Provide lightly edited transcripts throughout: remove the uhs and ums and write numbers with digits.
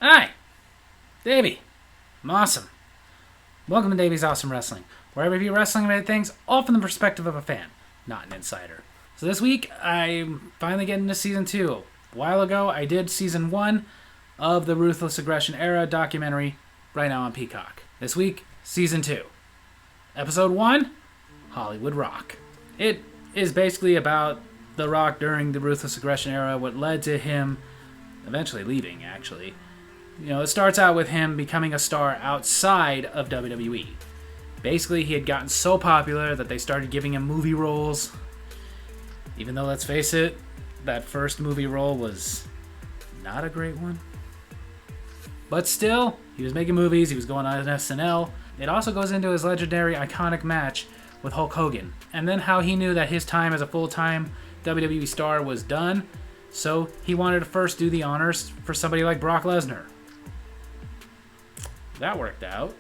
Hi, Davy. I'm awesome. Welcome to Davy's Awesome Wrestling, where I review wrestling related things all from the perspective of a fan, not an insider. So this week, I'm finally getting to Season 2. A while ago, I did Season 1 of the Ruthless Aggression Era documentary, right now on Peacock. This week, Season 2. Episode 1, Hollywood Rock. It is basically about The Rock during the Ruthless Aggression Era, what led to him eventually leaving, actually. It starts out with him becoming a star outside of WWE. Basically, he had gotten so popular that they started giving him movie roles. Even though, let's face it, that first movie role was not a great one. But still, he was making movies, he was going on SNL. It also goes into his legendary, iconic match with Hulk Hogan. And then how he knew that his time as a full-time WWE star was done, so he wanted to first do the honors for somebody like Brock Lesnar. That worked out.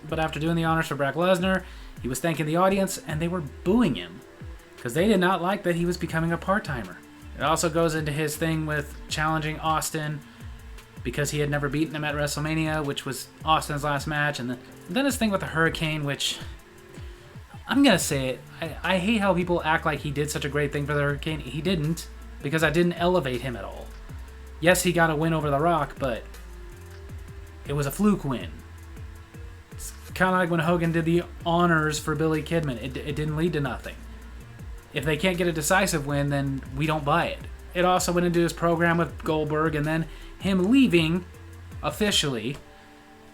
But after doing the honors for Brock Lesnar, he was thanking the audience, and they were booing him because they did not like that he was becoming a part-timer. It also goes into his thing with challenging Austin because he had never beaten him at WrestleMania, which was Austin's last match. And then his thing with the Hurricane, which, I'm going to say it, I hate how people act like he did such a great thing for the Hurricane. He didn't, because I didn't elevate him at all. Yes, he got a win over The Rock, but it was a fluke win. It's kind of like when Hogan did the honors for Billy Kidman. It didn't lead to nothing. If they can't get a decisive win, then we don't buy it. It also went into his program with Goldberg, and then him leaving officially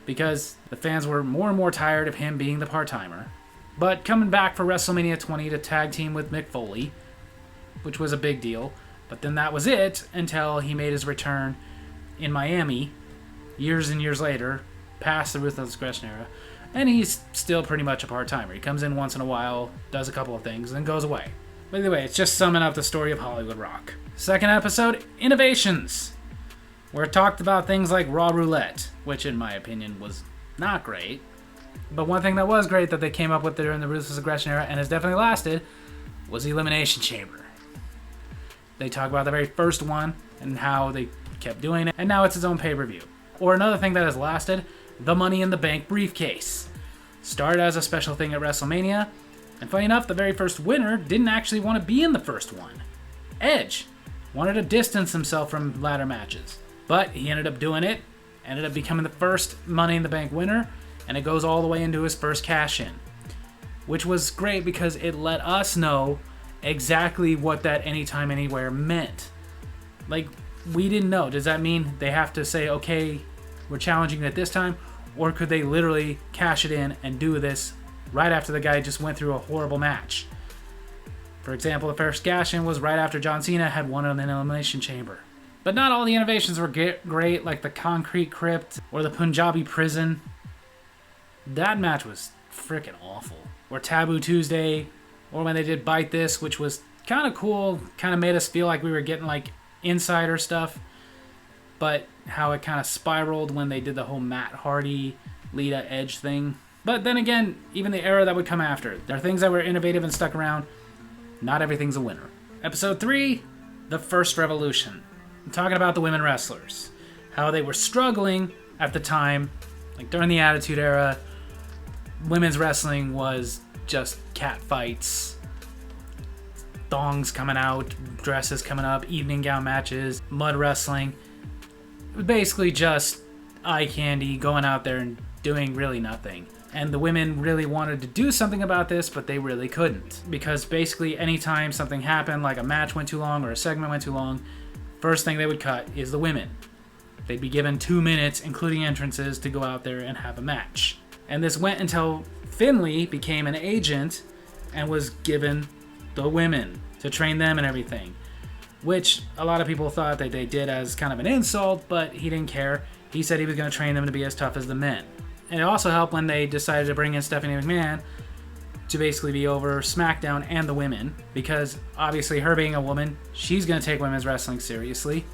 because the fans were more and more tired of him being the part-timer. But coming back for WrestleMania 20 to tag team with Mick Foley, which was a big deal. But then that was it until he made his return in Miami years and years later, past the Ruthless Aggression Era, and he's still pretty much a part-timer. He comes in once in a while, does a couple of things, and then goes away. But anyway, it's just summing up the story of Hollywood Rock. Second episode, Innovations, where it talked about things like Raw Roulette, which in my opinion was not great. But one thing that was great that they came up with during the Ruthless Aggression Era, and has definitely lasted, was the Elimination Chamber. They talk about the very first one and how they kept doing it, and now it's its own pay-per-view. Or another thing that has lasted, the Money in the Bank briefcase. Started as a special thing at WrestleMania, and funny enough, the very first winner didn't actually want to be in the first one. Edge wanted to distance himself from ladder matches, but he ended up doing it, ended up becoming the first Money in the Bank winner, and it goes all the way into his first cash-in, which was great because it let us know exactly what that anytime, anywhere meant. Like, we didn't know. Does that mean they have to say, okay, we're challenging you at this time? Or could they literally cash it in and do this right after the guy just went through a horrible match? For example, the first cash-in was right after John Cena had won an Elimination Chamber. But not all the innovations were great, like the Concrete Crypt or the Punjabi Prison. That match was freaking awful. Or Taboo Tuesday, or when they did Bite This, which was kind of cool, kind of made us feel like we were getting like insider stuff, but how it kind of spiraled when they did the whole Matt Hardy, Lita Edge thing. But then again, even the era that would come after, there are things that were innovative and stuck around. Not everything's a winner. Episode 3, The First Revolution. I'm talking about the women wrestlers. How they were struggling at the time, like during the Attitude Era. Women's wrestling was just cat fights, thongs coming out, dresses coming up, evening gown matches, mud wrestling. It was basically just eye candy, going out there and doing really nothing. And the women really wanted to do something about this, but they really couldn't. Because basically anytime something happened, like a match went too long or a segment went too long, first thing they would cut is the women. They'd be given 2 minutes, including entrances, to go out there and have a match. And this went until Finley became an agent and was given the women to train them and everything. Which a lot of people thought that they did as kind of an insult, but he didn't care. He said he was going to train them to be as tough as the men. And it also helped when they decided to bring in Stephanie McMahon to basically be over SmackDown and the women, because obviously her being a woman, she's going to take women's wrestling seriously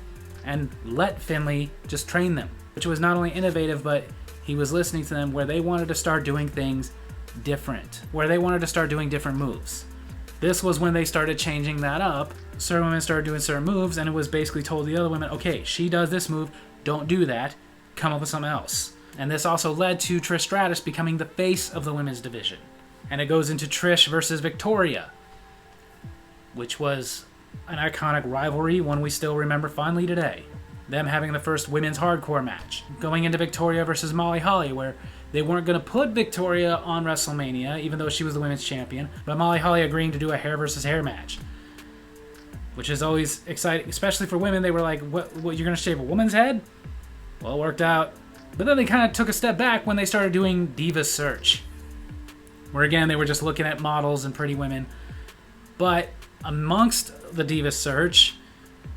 and let Finley just train them, which was not only innovative, but he was listening to them where they wanted to start doing things different, where they wanted to start doing different moves. This was when they started changing that up. Certain women started doing certain moves, and it was basically told the other women, okay, she does this move, don't do that, come up with something else. And this also led to Trish Stratus becoming the face of the women's division. And it goes into Trish versus Victoria, which was an iconic rivalry, one we still remember fondly today. Them having the first women's hardcore match. Going into Victoria versus Molly Holly, where they weren't going to put Victoria on WrestleMania, even though she was the women's champion, but Molly Holly agreeing to do a hair versus hair match. Which is always exciting, especially for women. They were like, what you're going to shave a woman's head? Well, it worked out. But then they kind of took a step back when they started doing Diva Search, where again, they were just looking at models and pretty women. But amongst the Diva Search,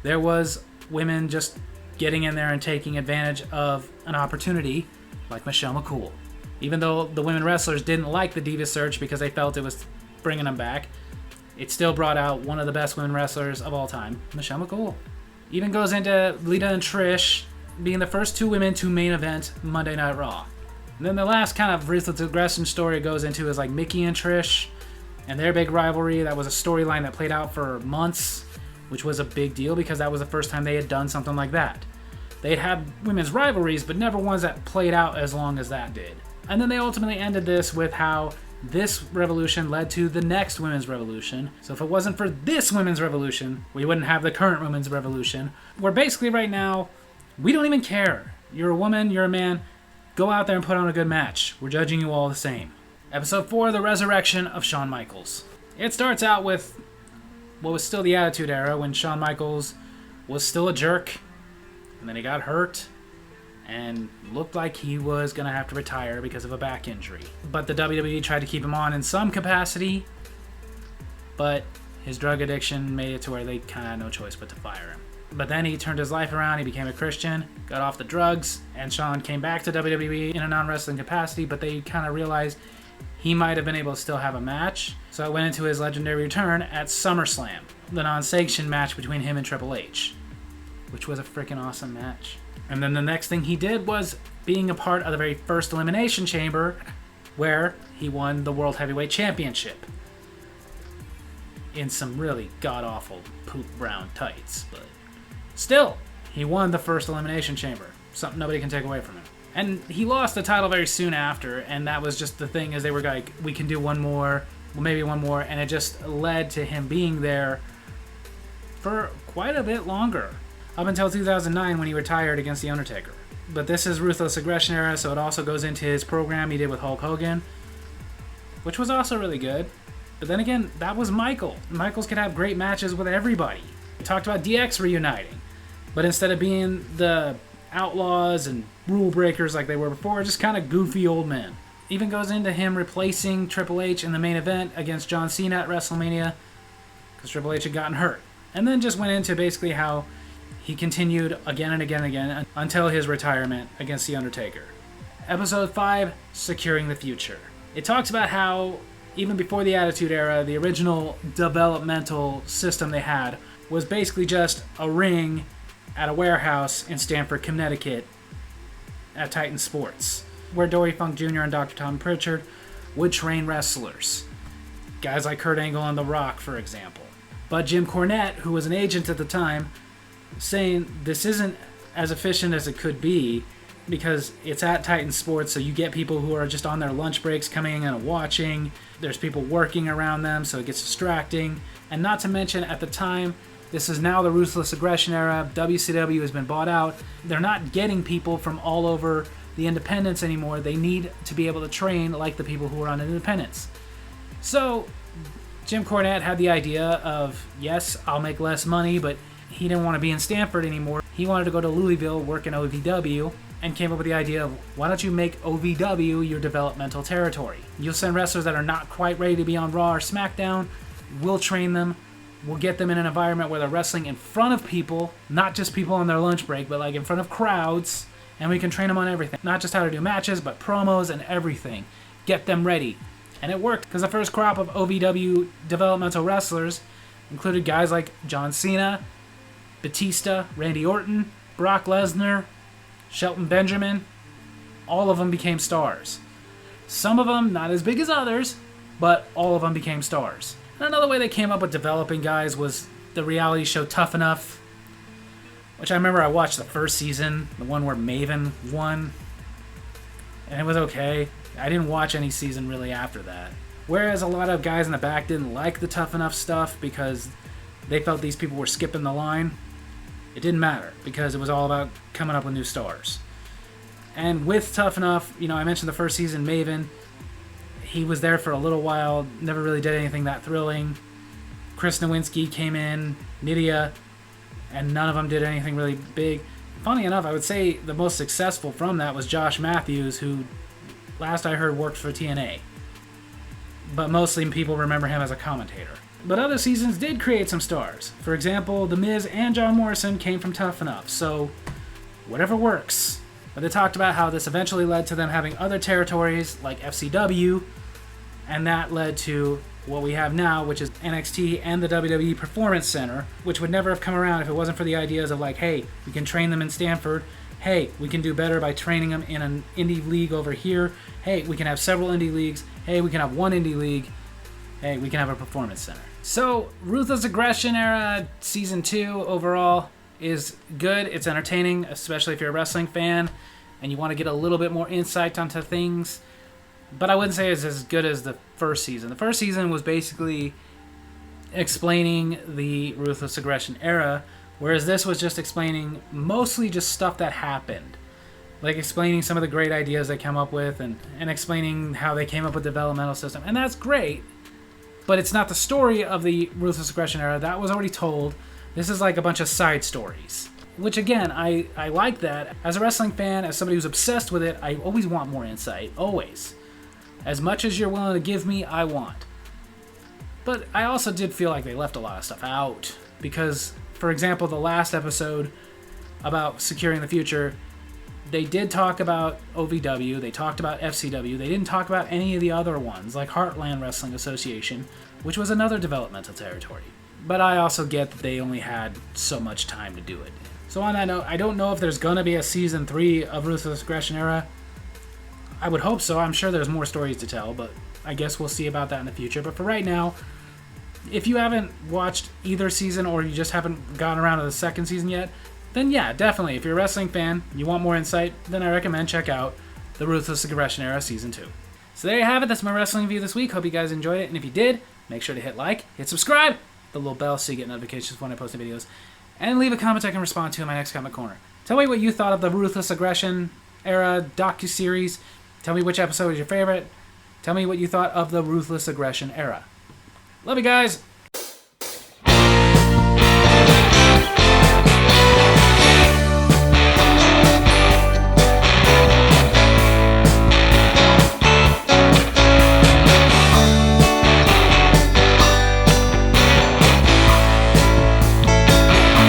there was women just getting in there and taking advantage of an opportunity, like Michelle McCool. Even though the women wrestlers didn't like the Diva Search because they felt it was bringing them back, it still brought out one of the best women wrestlers of all time, Michelle McCool. Even goes into Lita and Trish being the first two women to main event Monday Night Raw. And then the last kind of Ruthless Aggression story it goes into is like Mickey and Trish and their big rivalry. That was a storyline that played out for months, which was a big deal because that was the first time they had done something like that. They'd had women's rivalries, but never ones that played out as long as that did. And then they ultimately ended this with how this revolution led to the next women's revolution. So if it wasn't for this women's revolution, we wouldn't have the current women's revolution, where basically right now, we don't even care. You're a woman, you're a man, go out there and put on a good match. We're judging you all the same. Episode 4, The Resurrection of Shawn Michaels. It starts out with what was still the Attitude Era, when Shawn Michaels was still a jerk, and then he got hurt, and looked like he was going to have to retire because of a back injury. But the WWE tried to keep him on in some capacity, but his drug addiction made it to where they kind of had no choice but to fire him. But then he turned his life around, he became a Christian, got off the drugs, and Shawn came back to WWE in a non-wrestling capacity, but they kind of realized he might have been able to still have a match. So it went into his legendary return at SummerSlam, the non-sanctioned match between him and Triple H, which was a freaking awesome match. And then the next thing he did was being a part of the very first Elimination Chamber, where he won the World Heavyweight Championship in some really god-awful poop brown tights, but still, he won the first Elimination Chamber. Something nobody can take away from him. And he lost the title very soon after, and that was just the thing, is they were like, we can do one more, well, maybe one more, and it just led to him being there for quite a bit longer, up until 2009 when he retired against The Undertaker. But this is Ruthless Aggression Era, so it also goes into his program he did with Hulk Hogan, which was also really good. But then again, that was Michael. Michaels could have great matches with everybody. We talked about DX reuniting, but instead of being the outlaws and rule breakers like they were before, just kind of goofy old men. Even goes into him replacing Triple H in the main event against John Cena at WrestleMania, because Triple H had gotten hurt. And then just went into basically how he continued again and again and again until his retirement against The Undertaker. Episode 5, Securing the Future. It talks about how, even before the Attitude Era, the original developmental system they had was basically just a ring at a warehouse in Stamford, Connecticut at Titan Sports, where Dory Funk Jr. and Dr. Tom Pritchard would train wrestlers. Guys like Kurt Angle and The Rock, for example. But Jim Cornette, who was an agent at the time, saying this isn't as efficient as it could be because it's at Titan Sports, so you get people who are just on their lunch breaks coming in and watching. There's people working around them, so it gets distracting. And not to mention, at the time, this is now the Ruthless Aggression Era. WCW has been bought out. They're not getting people from all over the independents anymore. They need to be able to train like the people who are on independents. So Jim Cornette had the idea of, yes, I'll make less money, but he didn't want to be in Stamford anymore. He wanted to go to Louisville, work in OVW, and came up with the idea of, why don't you make OVW your developmental territory? You'll send wrestlers that are not quite ready to be on Raw or SmackDown. We'll train them. We'll get them in an environment where they're wrestling in front of people, not just people on their lunch break, but like in front of crowds, and we can train them on everything. Not just how to do matches, but promos and everything. Get them ready. And it worked, because the first crop of OVW developmental wrestlers included guys like John Cena, Batista, Randy Orton, Brock Lesnar, Shelton Benjamin. All of them became stars. Some of them not as big as others, but all of them became stars. And another way they came up with developing guys was the reality show Tough Enough. which I remember I watched the first season, the one where Maven won, and it was okay. I didn't watch any season really after that. Whereas a lot of guys in the back didn't like the Tough Enough stuff because they felt these people were skipping the line. It didn't matter because it was all about coming up with new stars. And with Tough Enough, you know, I mentioned the first season, Maven. He was there for a little while, never really did anything that thrilling. Chris Nowinski came in, Nydia, and none of them did anything really big. Funny enough, I would say the most successful from that was Josh Matthews, who, last I heard, worked for TNA. But mostly people remember him as a commentator. But other seasons did create some stars. For example, The Miz and John Morrison came from Tough Enough, so whatever works. But they talked about how this eventually led to them having other territories like FCW, and that led to what we have now, which is NXT and the WWE Performance Center, which would never have come around if it wasn't for the ideas of like, hey, we can train them in Stanford. Hey, we can do better by training them in an indie league over here. Hey, we can have several indie leagues. Hey, we can have one indie league. Hey, we can have a performance center. So, Ruthless Aggression Era Season 2 overall is good. It's entertaining, especially if you're a wrestling fan and you want to get a little bit more insight onto things. But I wouldn't say it's as good as the first season. The first season was basically explaining the Ruthless Aggression Era, whereas this was just explaining mostly just stuff that happened. Like explaining some of the great ideas they came up with and explaining how they came up with the developmental system. And that's great, but it's not the story of the Ruthless Aggression Era. That was already told. This is like a bunch of side stories. Which again, I like that. As a wrestling fan, as somebody who's obsessed with it, I always want more insight. Always. As much as you're willing to give me, I want. But I also did feel like they left a lot of stuff out. Because, for example, the last episode about securing the future, they did talk about OVW, they talked about FCW, they didn't talk about any of the other ones, like Heartland Wrestling Association, which was another developmental territory. But I also get that they only had so much time to do it. So on that note, I don't know if there's going to be a Season 3 of Ruthless Aggression Era. I would hope so. I'm sure there's more stories to tell, but I guess we'll see about that in the future. But for right now, if you haven't watched either season or you just haven't gotten around to the second season yet, then yeah, definitely. If you're a wrestling fan, you want more insight, then I recommend check out the Ruthless Aggression Era Season 2. So there you have it. That's my wrestling review this week. Hope you guys enjoyed it. And if you did, make sure to hit like, hit subscribe, the little bell so you get notifications when I post new videos, and leave a comment I can respond to in my next comment corner. Tell me what you thought of the Ruthless Aggression Era docuseries. Tell me which episode is your favorite. Tell me what you thought of the Ruthless Aggression Era. Love you guys.